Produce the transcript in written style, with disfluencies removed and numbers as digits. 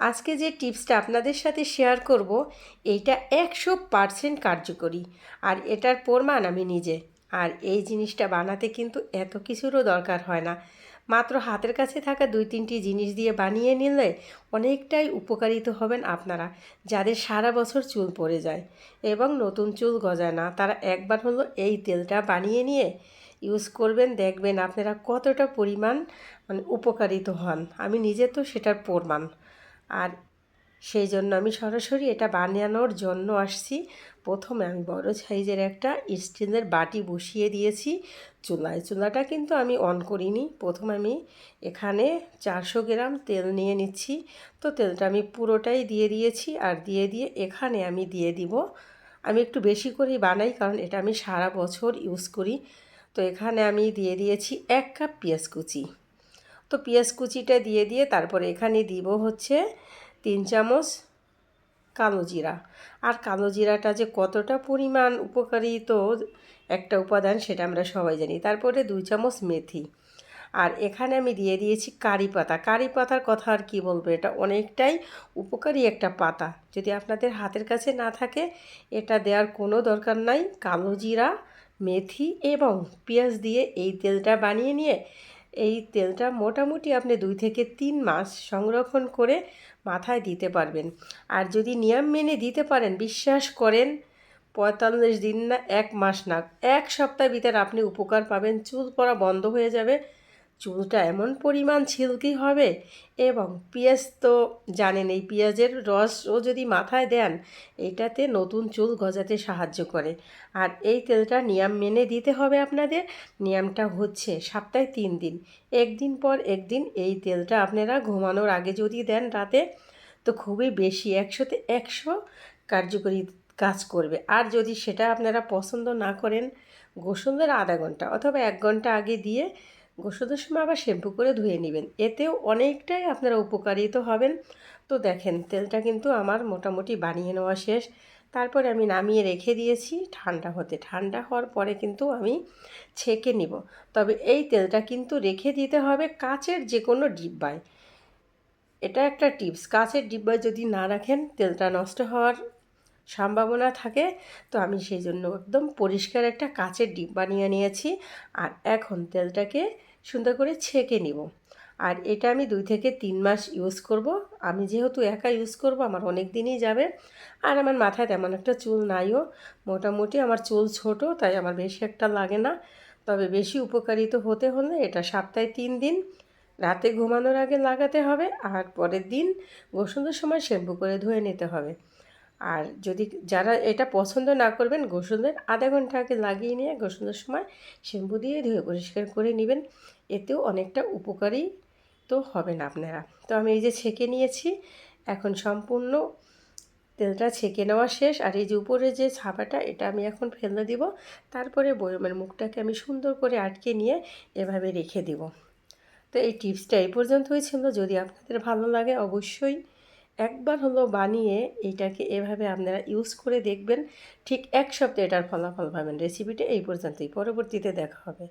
আজকে যে টিপসটা আপনাদের সাথে শেয়ার করব এইটা 100% কার্যকরী। আর এটার প্রমাণ আমি নিজে। আর এই জিনিসটা বানাতে কিন্তু এত কিছুরও দরকার হয় না। মাত্র হাতের কাছে থাকা 2-3টি জিনিস দিয়ে বানিয়ে নিলে অনেকটাই উপকারিত হবেন আপনারা, যাদের সারা বছর চুল পড়ে যায় এবং নতুন চুল গজায় না, তারা একবার হলো এই তেলটা বানিয়ে নিয়ে ইউজ করবেন, দেখবেন আপনারা কতটা পরিমাণ উপকারিত হন। আমি নিজে তো সেটার প্রমাণ। আর সেই জন্য আমি সরাসরি এটা বানানোর জন্য আসছি। প্রথমে আমি বড় সাইজের একটা স্টিলের বাটি বসিয়ে দিয়েছি চুলায়। চুলাটা কিন্তু আমি অন করিনি। প্রথমে আমি এখানে 400 গ্রাম তেল নিয়ে নিচ্ছি। তো তেলটা আমি পুরোটাই দিয়ে দিয়েছি। আর দিয়ে এখানে আমি দিয়ে দিব, আমি একটু বেশি করেই বানাই কারণ এটা আমি সারা বছর ইউজ করি। তো এখানে আমি দিয়ে দিয়েছি 1 কাপ পেঁয়াজ কুচি। তো পেঁয়াজ কুচিটা দিয়ে তারপরে এখানে দিব হচ্ছে 3 চামচ কালো জিরা। আর কালো জিরাটা যে কতটা পরিমাণ উপকারিত একটা উপাদান সেটা আমরা সবাই জানি। তারপরে 2 চামচ মেথি। আর এখানে আমি দিয়ে দিয়েছি কারি পাতা। কারি পাতার কথা আর কি বলবো, এটা অনেকটাই উপকারী একটা পাতা। যদি আপনাদের হাতের কাছে না থাকে এটা দেওয়ার কোনো দরকার নাই। কালো জিরা, মেথি এবং পেঁয়াজ দিয়ে এই তেলটা বানিয়ে নিয়ে এই তেলটা মোটামুটি আপনি 2 থেকে 3 মাস সংরক্ষণ করে মাথায় দিতে পারবেন। আর যদি নিয়ম মেনে দিতে পারেন, বিশ্বাস করেন 45 দিন না 1 মাস না 1 সপ্তাহের ভিতরে আপনি উপকার পাবেন। চুল পড়া বন্ধ হয়ে যাবে, চুলটা এমন পরিমাণ সিল্কি হবে। এবং পেঁয়াজ তো জানেন, এই পেঁয়াজের রসও যদি মাথায় দেন এইটাতে নতুন চুল গজাতে সাহায্য করে। আর এই তেলটা নিয়ম মেনে দিতে হবে আপনাদের। নিয়মটা হচ্ছে সপ্তাহে 3 দিন, একদিন পর একদিন এই তেলটা আপনারা ঘুমানোর আগে যদি দেন রাতে, তো খুবই বেশি 100তে 100 কার্যকরী কাজ করবে। আর যদি সেটা আপনারা পছন্দ না করেন, গোসলের আধা ঘন্টা অথবা 1 ঘন্টা আগে দিয়ে গোসলের সময় আবার শ্যাম্পু করে ধুয়ে নেবেন, এতেও অনেকটাই আপনারা উপকারিত হবেন। তো দেখেন তেলটা কিন্তু আমার মোটামুটি বানিয়ে নেওয়া শেষ। তারপরে আমি নামিয়ে রেখে দিয়েছি ঠান্ডা হতে। ঠান্ডা হওয়ার পরে কিন্তু আমি ছেঁকে নিব। তবে এই তেলটা কিন্তু রেখে দিতে হবে কাচের যে কোনো ডিব্বায়। এটা একটা টিপস, কাচের ডিব্বায় যদি না রাখেন তেলটা নষ্ট হওয়ার সম্ভাবনা থাকে। তো আমি সেই জন্য একদম পরিষ্কার একটা কাচের ডিব্বা নিয়ে নিয়েছি। আর এখন তেলটাকে সুন্দর করে ছেঁকে নিব। আর এটা আমি 2 থেকে 3 মাস ইউজ করব। আমি যেহেতু একা ইউজ করব, আমার অনেক দিনই যাবে। আর আমার মাথায় তেমন একটা চুল নাইও, মোটামুটি আমার চুল ছোট, তাই আমার বেশি একটা লাগে না। তবে বেশি উপকারিত হতে হলে এটা সপ্তাহে 3 দিন রাতে ঘুমানোর আগে লাগাতে হবে। আর পরের দিন গোসলের সময় শ্যাম্পু করে ধুয়ে নিতে হবে। আর যদি যারা এটা পছন্দ না করবেন, গোসলের আধা ঘন্টা আগে লাগিয়ে নিয়ে গোসলের সময় শ্যাম্পু দিয়ে ধুয়ে পরিষ্কার করে নেবেন, এতেও অনেকটা উপকারী তো হবেন আপনারা। তো আমি এই যে ছেঁকে নিয়েছি, এখন সম্পূর্ণ তেলটা ছেঁকে নেওয়া শেষ। আর এই যে উপরে যে ছাপাটা, এটা আমি এখন ফেলে দিব। তারপরে বয়মের মুখটাকে আমি সুন্দর করে আটকে নিয়ে এভাবে রেখে দিব। তো এই টিপসটা এই পর্যন্তই ছিল। যদি আপনাদের ভালো লাগে অবশ্যই একবার হলো বানিয়ে এইটাকে এভাবে আপনারা ইউজ করে দেখবেন। ঠিক 1 সপ্তাহে এটার ফলাফল পাবেন। রেসিপিটা এই পর্যন্তই, পরবর্তীতে দেখা হবে।